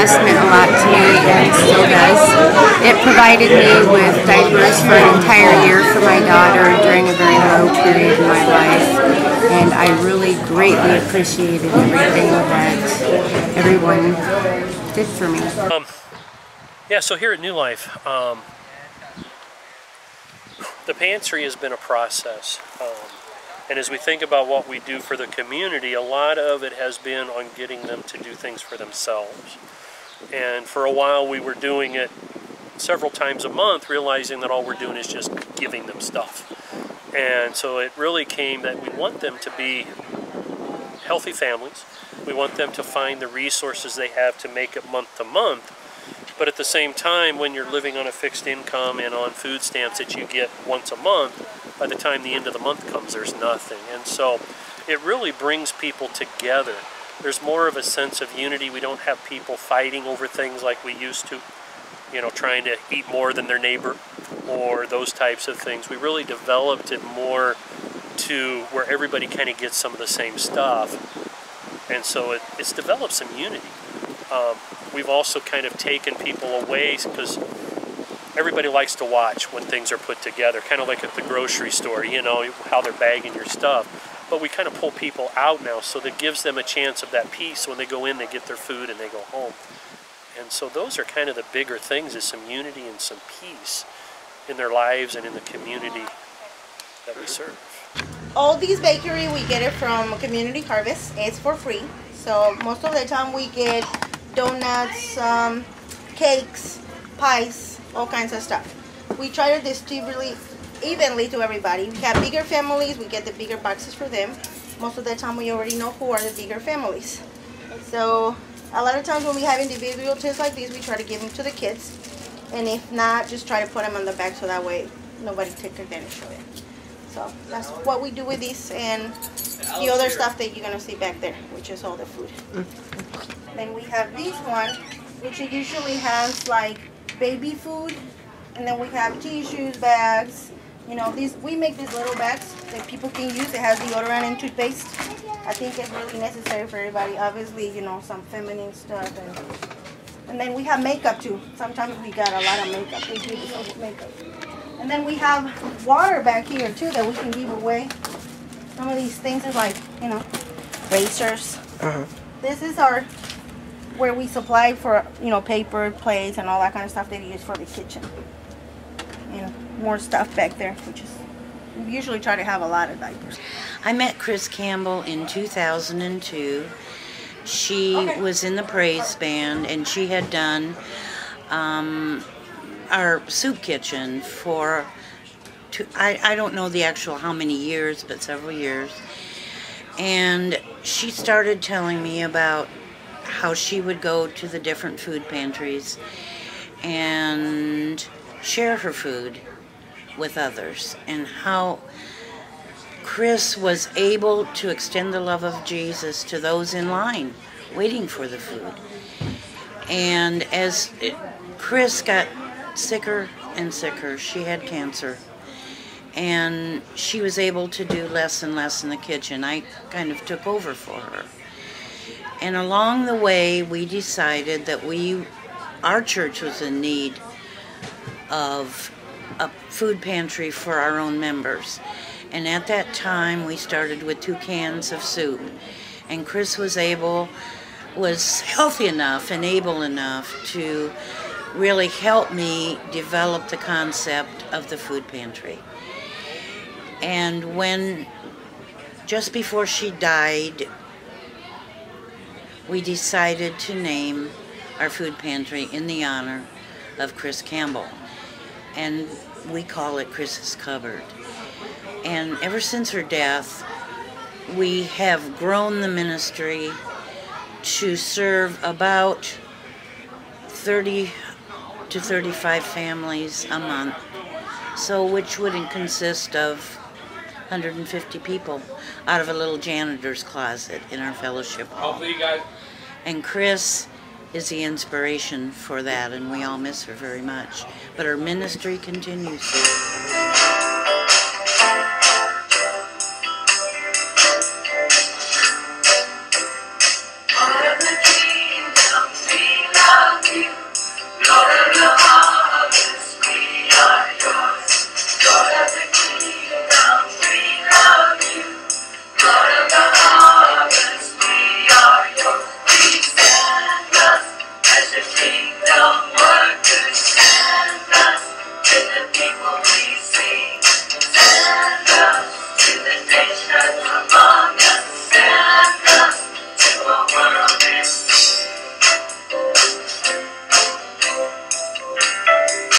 Trust meant a lot to me and still does. It provided me with diapers for an entire year for my daughter during a very low period in my life, and I really greatly appreciated everything that everyone did for me. Yeah, so here at New Life, the pantry has been a process. And as we think about what we do for the community, a lot of it has been on getting them to do things for themselves. And for a while we were doing it several times a month, realizing that all we're doing is just giving them stuff. And so it really came that we want them to be healthy families. We want them to find the resources they have to make it month to month. But at the same time, when you're living on a fixed income and on food stamps that you get once a month, by the time the end of the month comes, there's nothing. And so it really brings people together. There's more of a sense of unity. We don't have people fighting over things like we used to, you know, trying to eat more than their neighbor or those types of things. We really developed it more to where everybody kind of gets some of the same stuff. And so it's developed some unity. We've also kind of taken people away because everybody likes to watch when things are put together, kind of like at the grocery store, you know, how they're bagging your stuff. But we kind of pull people out now, so that gives them a chance of that peace. When they go in, they get their food and they go home. And so those are kind of the bigger things, is some unity and some peace in their lives and in the community that we serve. All these bakery, we get it from Community Harvest. It's for free. So most of the time we get donuts, cakes, pies, all kinds of stuff. We try to distribute evenly to everybody. We have bigger families, we get the bigger boxes for them. Most of the time we already know who are the bigger families. So a lot of times when we have individual tests like these, we try to give them to the kids. And if not, just try to put them on the back so that way nobody takes advantage of it. So that's what we do with these, and the other stuff that you're going to see back there, which is all the food. Then we have this one, which usually has like baby food, and then we have tissues, bags. You know, these, we make these little bags that people can use. It has deodorant and toothpaste. I think it's really necessary for everybody. Obviously, you know, some feminine stuff. And then we have makeup too. Sometimes we got a lot of makeup. We do this with makeup. And then we have water back here too that we can give away. Some of these things are like, you know, razors. This is our, where we supply for, you know, paper, plates, and all that kind of stuff that you use for the kitchen. And more stuff back there, which is, we usually try to have a lot of diapers. I met Chris Campbell in 2002. She was in the praise band, and she had done our soup kitchen for, I don't know the actual how many years, but several years. And she started telling me about how she would go to the different food pantries and share her food with others, and how Chris was able to extend the love of Jesus to those in line waiting for the food. And as Chris got sicker and sicker, she had cancer, and she was able to do less and less in the kitchen. I kind of took over for her. And along the way, we decided that our church was in need of a food pantry for our own members. And at that time, we started with 2 cans of soup. And Chris was healthy enough and able enough to really helped me develop the concept of the food pantry. And when, just before she died, we decided to name our food pantry in the honor of Chris Campbell. And we call it Chris's Cupboard. And ever since her death, we have grown the ministry to serve about 30 to 35 families a month, so which would consist of 150 people out of a little janitor's closet in our fellowship hall. And Chris is the inspiration for that, and we all miss her very much. But her ministry continues.